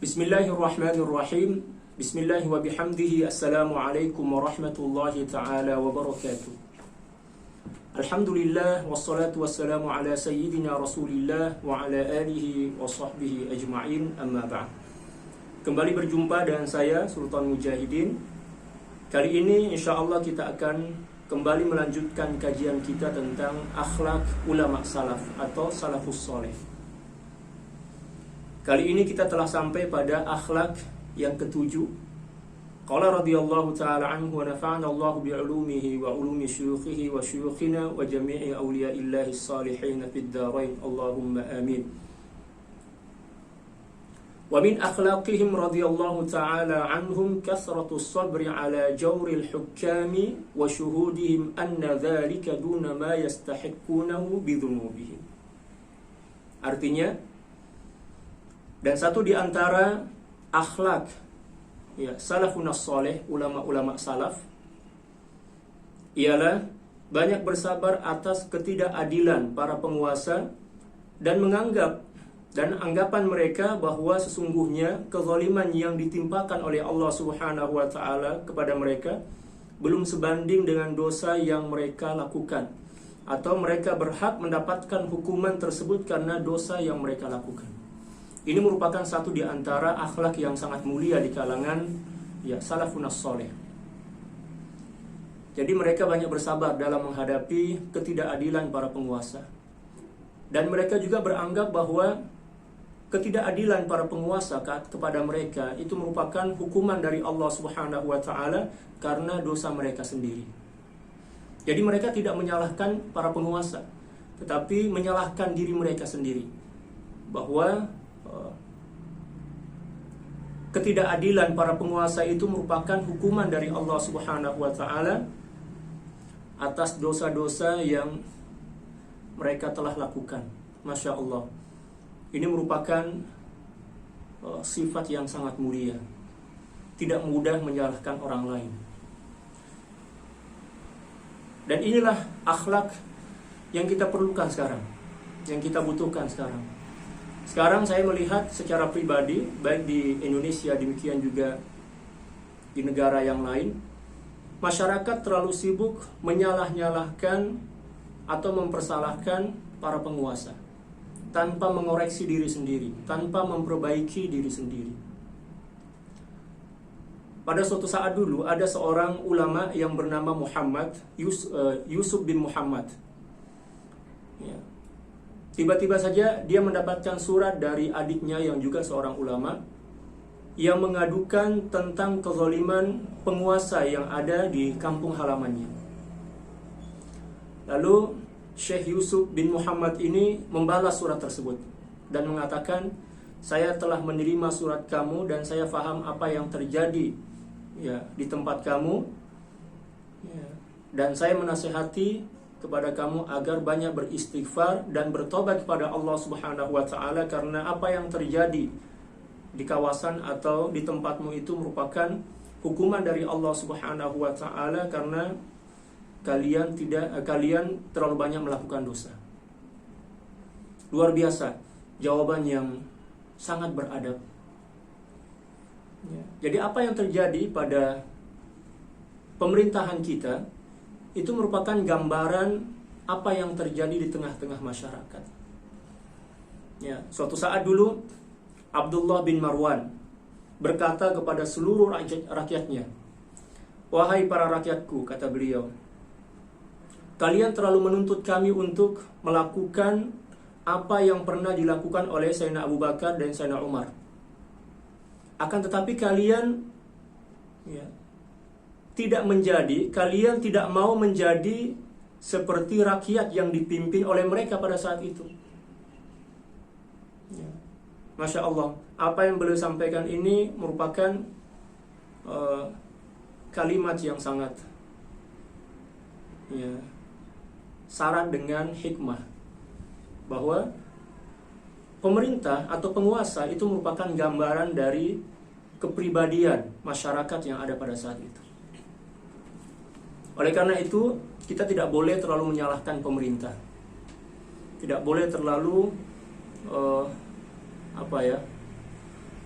Bismillahirrahmanirrahim. Bismillahi wa bihamdihi. Assalamualaikum warahmatullahi ta'ala wabarakatuh. Alhamdulillah wassalatu wassalamu ala sayyidina Rasulillah wa ala alihi wa sahbihi ajma'in, amma ba'd. Kembali berjumpa dengan saya Sultan Mujahidin. Kali ini insyaallah kita akan kembali melanjutkan kajian kita tentang akhlak ulama salaf atau salafus soleh. Kali ini kita telah sampai pada akhlak yang ketujuh. Qala radhiyallahu ta'ala anhu wa nafa'ana Allah bi'ulumihi wa ulumi syuyukhihi wa syuyukhina wa jami'i awliya'illahi salihin fid dharain. Allahumma amin. Wa min akhlaqihim radhiyallahu ta'ala anhum kathratu sabri ala jawril hukami wa syuhudihim anna dhalika duna ma yastahiqqunahu bidhunubihim. Artinya, dan satu di antara akhlak salafun as-salih, ulama-ulama salaf, ialah banyak bersabar atas ketidakadilan para penguasa dan anggapan mereka bahwa sesungguhnya kezaliman yang ditimpakan oleh Allah Subhanahu wa taala kepada mereka belum sebanding dengan dosa yang mereka lakukan, atau mereka berhak mendapatkan hukuman tersebut karena dosa yang mereka lakukan. Ini merupakan satu di antara akhlak yang sangat mulia di kalangan salafun as-salih. Jadi mereka banyak bersabar dalam menghadapi ketidakadilan para penguasa. Dan mereka juga beranggap bahwa ketidakadilan para penguasa kepada mereka itu merupakan hukuman dari Allah Subhanahu wa taala karena dosa mereka sendiri. Jadi mereka tidak menyalahkan para penguasa, tetapi menyalahkan diri mereka sendiri. Bahwa ketidakadilan para penguasa itu merupakan hukuman dari Allah Subhanahu wa taala atas dosa-dosa yang mereka telah lakukan. Masya Allah. Ini merupakan sifat yang sangat mulia. Tidak mudah menyalahkan orang lain. Dan inilah akhlak yang kita perlukan sekarang, yang kita butuhkan sekarang. Sekarang saya melihat secara pribadi, baik di Indonesia demikian juga di negara yang lain, masyarakat terlalu sibuk menyalah-nyalahkan atau mempersalahkan para penguasa tanpa mengoreksi diri sendiri, tanpa memperbaiki diri sendiri. Pada suatu saat dulu ada seorang ulama yang bernama Muhammad, Yusuf bin Muhammad. Tiba-tiba saja dia mendapatkan surat dari adiknya yang juga seorang ulama yang mengadukan tentang kezaliman penguasa yang ada di kampung halamannya. Lalu Syekh Yusuf bin Muhammad ini membalas surat tersebut dan mengatakan, saya telah menerima surat kamu dan saya faham apa yang terjadi di tempat kamu, dan saya menasihati kepada kamu agar banyak beristighfar dan bertobat kepada Allah Subhanahu wa taala karena apa yang terjadi di kawasan atau di tempatmu itu merupakan hukuman dari Allah Subhanahu wa taala karena kalian terlalu banyak melakukan dosa. Luar biasa, jawaban yang sangat beradab. Jadi apa yang terjadi pada pemerintahan kita itu merupakan gambaran apa yang terjadi di tengah-tengah masyarakat. Suatu saat dulu Abdullah bin Marwan berkata kepada seluruh rakyatnya, wahai para rakyatku, kata beliau, kalian terlalu menuntut kami untuk melakukan apa yang pernah dilakukan oleh Sayyidina Abu Bakar dan Sayyidina Umar. Akan tetapi kalian kalian tidak mau menjadi seperti rakyat yang dipimpin oleh mereka pada saat itu. Masya Allah, apa yang beliau sampaikan ini merupakan kalimat yang sangat syarat dengan hikmah, bahwa pemerintah atau penguasa itu merupakan gambaran dari kepribadian masyarakat yang ada pada saat itu. Oleh karena itu, kita tidak boleh terlalu menyalahkan pemerintah. Tidak boleh terlalu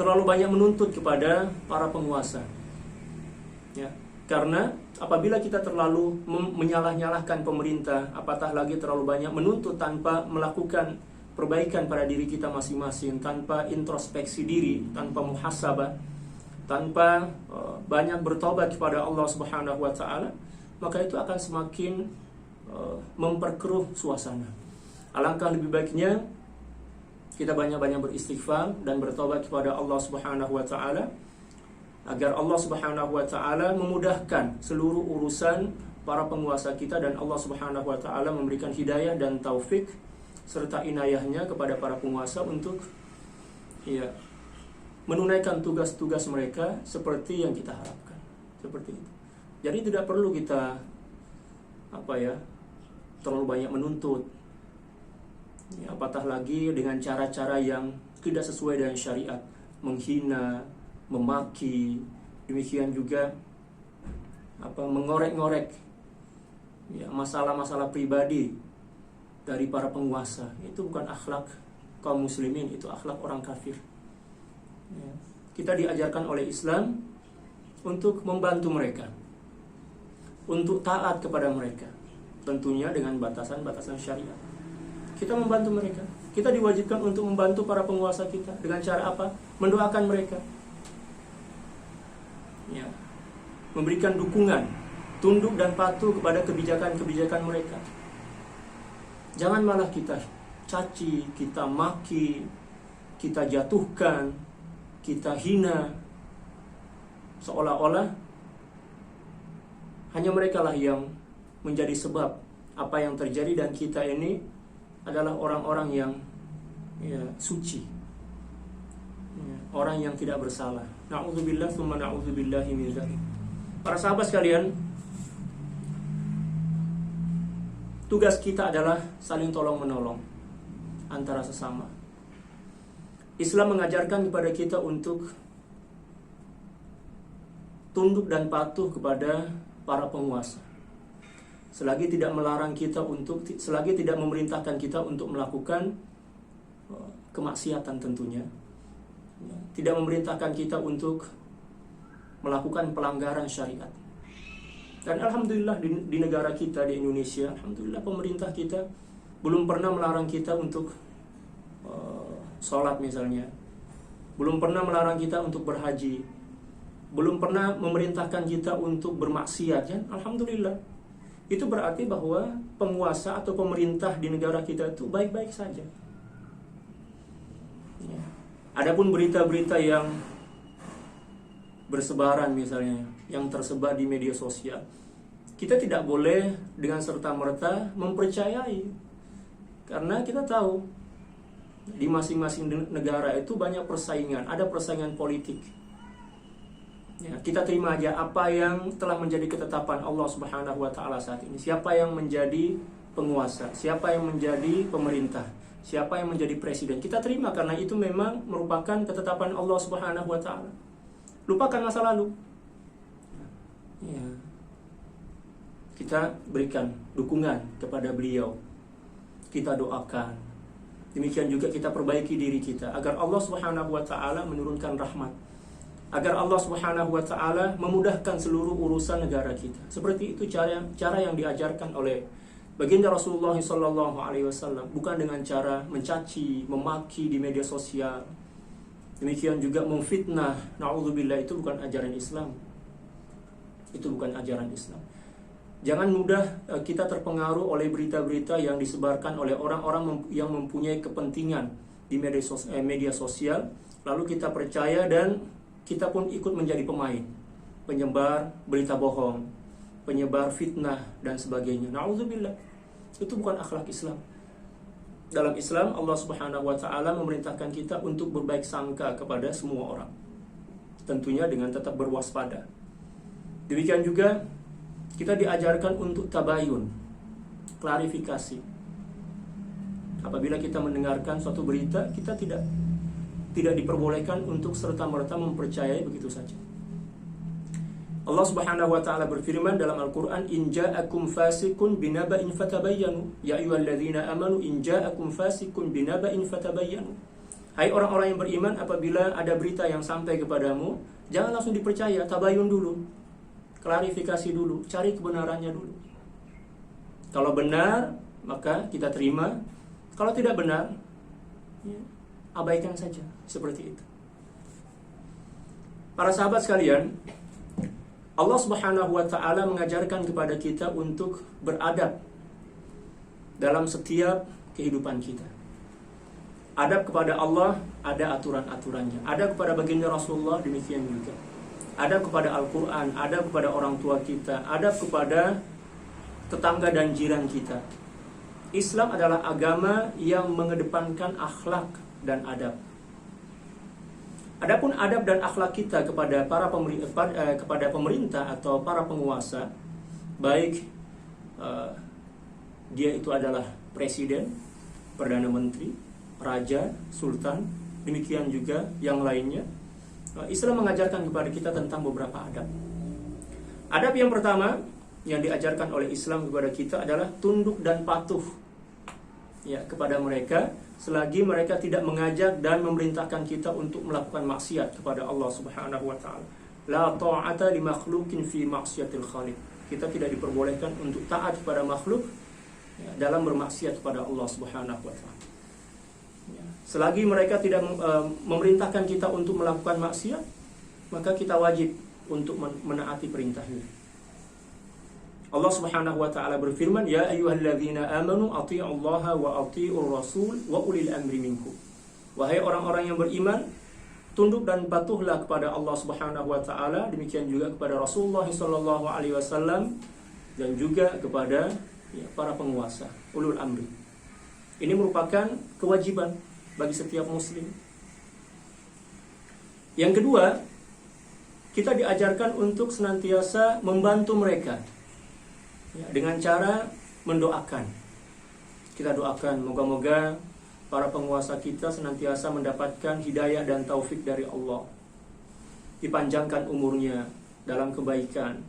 terlalu banyak menuntut kepada para penguasa. Ya, karena apabila kita terlalu menyalah-nyalahkan pemerintah, apatah lagi terlalu banyak menuntut tanpa melakukan perbaikan pada diri kita masing-masing, tanpa introspeksi diri, tanpa muhasabah, tanpa banyak bertobat kepada Allah Subhanahu wa taala, maka itu akan semakin memperkeruh suasana. Alangkah lebih baiknya kita banyak-banyak beristighfar dan bertobat kepada Allah Subhanahu wa taala, agar Allah Subhanahu wa taala memudahkan seluruh urusan para penguasa kita, dan Allah Subhanahu wa taala memberikan hidayah dan taufik serta inayahnya kepada para penguasa untuk menunaikan tugas-tugas mereka seperti yang kita harapkan. Seperti itu. Jadi tidak perlu kita terlalu banyak menuntut. Apatah lagi dengan cara-cara yang tidak sesuai dengan syariat, menghina, memaki, demikian juga mengorek-ngorek masalah-masalah pribadi dari para penguasa. Itu bukan akhlak kaum muslimin, itu akhlak orang kafir. Kita diajarkan oleh Islam untuk membantu mereka, untuk taat kepada mereka, tentunya dengan batasan-batasan syariat. Kita membantu mereka. Kita diwajibkan untuk membantu para penguasa kita. Dengan cara apa? Mendoakan mereka, memberikan dukungan, tunduk dan patuh kepada kebijakan-kebijakan mereka. Jangan malah kita caci, kita maki, kita jatuhkan, kita hina, seolah-olah hanya mereka lah yang menjadi sebab apa yang terjadi, dan kita ini adalah orang-orang yang suci, orang yang tidak bersalah. Na'udzubillah tsumma na'udzubillahi min dzalik. Para sahabat sekalian, tugas kita adalah saling tolong-menolong antara sesama. Islam mengajarkan kepada kita untuk tunduk dan patuh kepada para penguasa, selagi tidak memerintahkan kita untuk melakukan kemaksiatan tentunya, tidak memerintahkan kita untuk melakukan pelanggaran syariat. Dan alhamdulillah di negara kita, di Indonesia, alhamdulillah pemerintah kita belum pernah melarang kita untuk sholat misalnya, belum pernah melarang kita untuk berhaji, belum pernah memerintahkan kita untuk bermaksiat, ya. Alhamdulillah. Itu berarti bahwa penguasa atau pemerintah di negara kita itu baik-baik saja. Ya. Adapun berita-berita yang bersebaran misalnya, yang tersebar di media sosial, kita tidak boleh dengan serta-merta mempercayai, karena kita tahu di masing-masing negara itu banyak persaingan, ada persaingan politik. Ya, kita terima aja apa yang telah menjadi ketetapan Allah Subhanahu wa taala saat ini. Siapa yang menjadi penguasa, siapa yang menjadi pemerintah, siapa yang menjadi presiden, kita terima karena itu memang merupakan ketetapan Allah Subhanahu wa taala. Lupakan masa lalu. Ya. Kita berikan dukungan kepada beliau. Kita doakan. Demikian juga kita perbaiki diri kita agar Allah Subhanahu wa taala menurunkan rahmat, agar Allah Subhanahu wa taala memudahkan seluruh urusan negara kita. Seperti itu cara yang diajarkan oleh baginda Rasulullah sallallahu alaihi wasallam, bukan dengan cara mencaci, memaki di media sosial. Demikian juga memfitnah. Na'udzubillah, itu bukan ajaran Islam. Itu bukan ajaran Islam. Jangan mudah kita terpengaruh oleh berita-berita yang disebarkan oleh orang-orang yang mempunyai kepentingan di media sosial, lalu kita percaya dan kita pun ikut menjadi pemain, penyebar berita bohong, penyebar fitnah dan sebagainya. Na'udzubillah. Itu bukan akhlak Islam. Dalam Islam, Allah Subhanahu wa taala memerintahkan kita untuk berbaik sangka kepada semua orang, tentunya dengan tetap berwaspada. Demikian juga kita diajarkan untuk tabayun, klarifikasi. Apabila kita mendengarkan suatu berita, kita tidak diperbolehkan untuk serta-merta mempercayai begitu saja. Allah Subhanahu wa taala berfirman dalam Al-Qur'an, "In ja'akum fasiqun binaba'in fatabayyanu." Ya ayyuhalladzina amanu in ja'akum fasiqun binaba'in fatabayyanu. Hai orang-orang yang beriman, apabila ada berita yang sampai kepadamu, jangan langsung dipercaya, tabayun dulu, klarifikasi dulu, cari kebenarannya dulu. Kalau benar, maka kita terima. Kalau tidak benar, ya, abaikan saja, seperti itu. Para sahabat sekalian, Allah Subhanahu wa ta'ala mengajarkan kepada kita untuk beradab dalam setiap kehidupan kita. Adab kepada Allah, ada aturan-aturannya. Adab kepada baginda Rasulullah, demikian juga. Adab kepada Al-Quran, adab kepada orang tua kita, adab kepada tetangga dan jiran kita. Islam adalah agama yang mengedepankan akhlak dan adab. Adapun adab dan akhlak kita kepada kepada pemerintah atau para penguasa, baik dia itu adalah presiden, perdana menteri, raja, sultan, demikian juga yang lainnya, Islam mengajarkan kepada kita tentang beberapa adab. Adab yang pertama yang diajarkan oleh Islam kepada kita adalah tunduk dan patuh, ya, kepada mereka selagi mereka tidak mengajak dan memerintahkan kita untuk melakukan maksiat kepada Allah Subhanahu wa taala. La ta'ata li makhluqin fi maksiatil khaliq. Kita tidak diperbolehkan untuk taat kepada makhluk, ya, dalam bermaksiat kepada Allah Subhanahu wa taala. Ya, selagi mereka tidak memerintahkan kita untuk melakukan maksiat, maka kita wajib untuk menaati perintahnya. Allah Subhanahu wa taala berfirman, "Ya ayyuhalladzina amanu athi'ullaha wa athi'ur rasul wa ulil amri minkum." Wahai orang-orang yang beriman, tunduk dan patuhlah kepada Allah Subhanahu wa taala, demikian juga kepada Rasulullah sallallahu alaihi wasallam, dan juga kepada, ya, para penguasa, ulul amri. Ini merupakan kewajiban bagi setiap muslim. Yang kedua, kita diajarkan untuk senantiasa membantu mereka, ya, dengan cara mendoakan. Kita doakan moga-moga para penguasa kita senantiasa mendapatkan hidayah dan taufik dari Allah, dipanjangkan umurnya dalam kebaikan,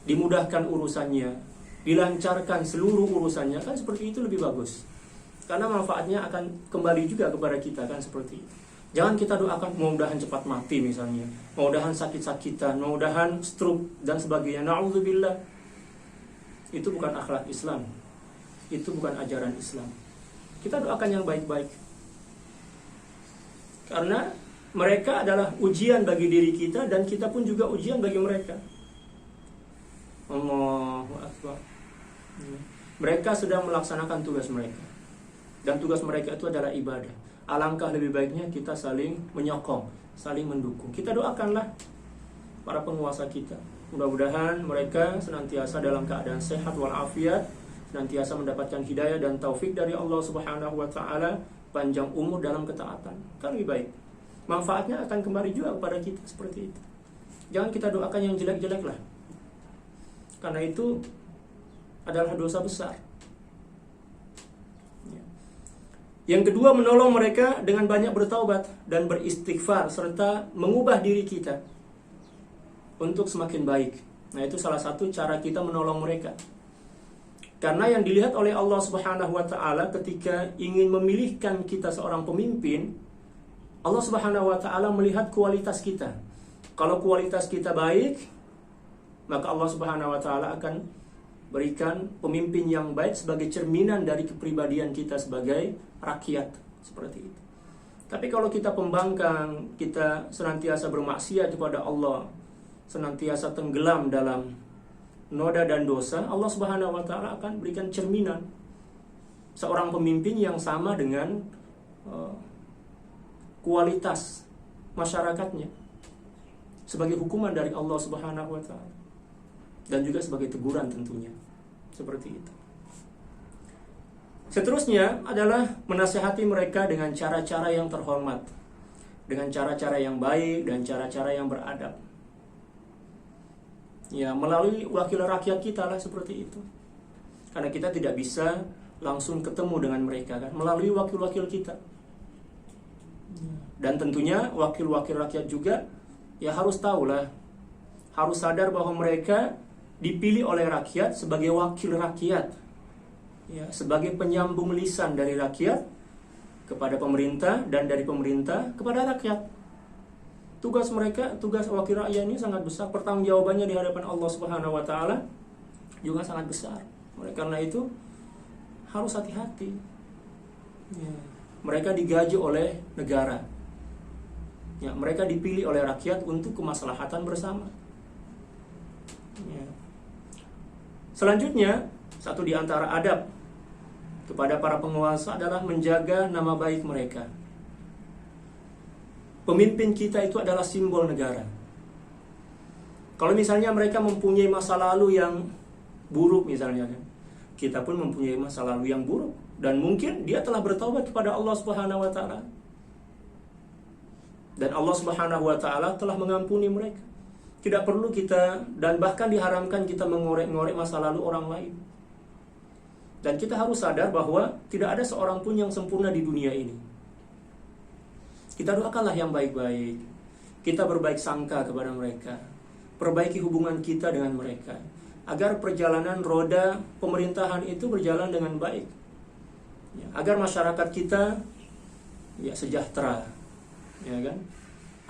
dimudahkan urusannya, dilancarkan seluruh urusannya. Kan seperti itu lebih bagus, karena manfaatnya akan kembali juga kepada kita, kan seperti itu. Jangan kita doakan mudah-mudahan cepat mati misalnya, mudah-mudahan sakit-sakitan, mudah-mudahan stroke dan sebagainya. Na'udzubillah. Itu bukan akhlak Islam, itu bukan ajaran Islam. Kita doakan yang baik-baik, karena mereka adalah ujian bagi diri kita, dan kita pun juga ujian bagi mereka. Allahu Akbar. Mereka sedang melaksanakan tugas mereka, dan tugas mereka itu adalah ibadah. Alangkah lebih baiknya kita saling menyokong, saling mendukung. Kita doakanlah para penguasa kita, mudah-mudahan mereka senantiasa dalam keadaan sehat walafiat, senantiasa mendapatkan hidayah dan taufik dari Allah Subhanahu wa taala, panjang umur dalam ketaatan. Kan lebih baik. Manfaatnya akan kembali juga kepada kita, seperti itu. Jangan kita doakan yang jelek-jelek lah, karena itu adalah dosa besar. Yang kedua, menolong mereka dengan banyak bertaubat dan beristighfar, serta mengubah diri kita untuk semakin baik. Nah, itu salah satu cara kita menolong mereka. Karena yang dilihat oleh Allah Subhanahu wa taala ketika ingin memilihkan kita seorang pemimpin, Allah Subhanahu wa taala melihat kualitas kita. Kalau kualitas kita baik, maka Allah Subhanahu wa taala akan berikan pemimpin yang baik sebagai cerminan dari kepribadian kita sebagai rakyat, seperti itu. Tapi kalau kita pembangkang, kita senantiasa bermaksiat kepada Allah, senantiasa tenggelam dalam noda dan dosa, Allah Subhanahu wa taala akan berikan cerminan seorang pemimpin yang sama dengan kualitas masyarakatnya, sebagai hukuman dari Allah Subhanahu wa taala, dan juga sebagai teguran tentunya, seperti itu. Seterusnya adalah menasihati mereka dengan cara-cara yang terhormat, dengan cara-cara yang baik dan cara-cara yang beradab. Ya, melalui wakil rakyat kita lah, seperti itu. Karena kita tidak bisa langsung ketemu dengan mereka, kan, melalui wakil-wakil kita. Dan tentunya wakil-wakil rakyat juga ya harus tahulah, harus sadar bahwa mereka dipilih oleh rakyat sebagai wakil rakyat, ya, sebagai penyambung lisan dari rakyat kepada pemerintah dan dari pemerintah kepada rakyat. Tugas mereka, tugas wakil rakyat ini sangat besar, pertanggungjawabannya di hadapan Allah Subhanahu wa taala juga sangat besar. Oleh karena itu harus hati-hati. Ya. Mereka digaji oleh negara. Ya, mereka dipilih oleh rakyat untuk kemaslahatan bersama. Ya. Selanjutnya, satu di antara adab kepada para penguasa adalah menjaga nama baik mereka. Pemimpin kita itu adalah simbol negara. Kalau misalnya mereka mempunyai masa lalu yang buruk misalnya kan, kita pun mempunyai masa lalu yang buruk, dan mungkin dia telah bertaubat kepada Allah Subhanahu wa taala. Dan Allah Subhanahu wa taala telah mengampuni mereka. Tidak perlu kita, dan bahkan diharamkan kita mengorek-ngorek masa lalu orang lain. Dan kita harus sadar bahwa tidak ada seorang pun yang sempurna di dunia ini. Kita doakanlah yang baik-baik. Kita berbaik sangka kepada mereka. Perbaiki hubungan kita dengan mereka, agar perjalanan roda pemerintahan itu berjalan dengan baik. Ya, agar masyarakat kita ya sejahtera, ya kan?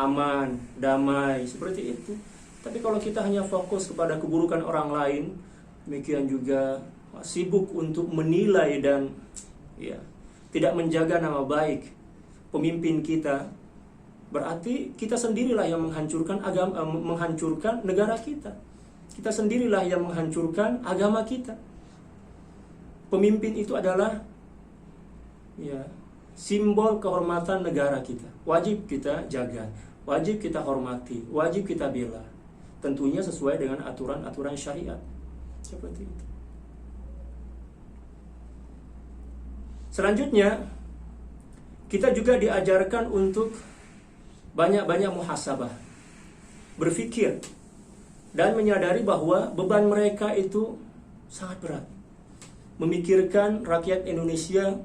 Aman, damai, seperti itu. Tapi kalau kita hanya fokus kepada keburukan orang lain, demikian juga sibuk untuk menilai dan ya tidak menjaga nama baik pemimpin kita, berarti kita sendirilah yang menghancurkan menghancurkan negara kita. Kita sendirilah yang menghancurkan agama kita. Pemimpin itu adalah ya simbol kehormatan negara kita. Wajib kita jaga, wajib kita hormati, wajib kita bela. Tentunya sesuai dengan aturan-aturan syariat. Seperti itu. Selanjutnya, kita juga diajarkan untuk banyak-banyak muhasabah, berpikir dan menyadari bahwa beban mereka itu sangat berat. Memikirkan rakyat Indonesia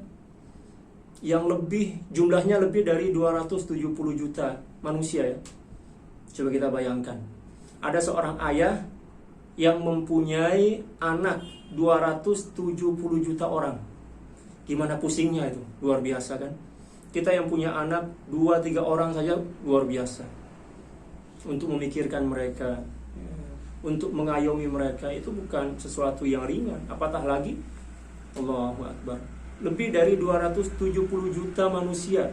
yang jumlahnya lebih dari 270 juta manusia ya. Coba kita bayangkan. Ada seorang ayah yang mempunyai anak 270 juta orang. Gimana pusingnya itu, luar biasa kan? Kita yang punya anak 2-3 orang saja luar biasa. Untuk memikirkan mereka, untuk mengayomi mereka, itu bukan sesuatu yang ringan. Apatah lagi, Allahu Akbar, lebih dari 270 juta manusia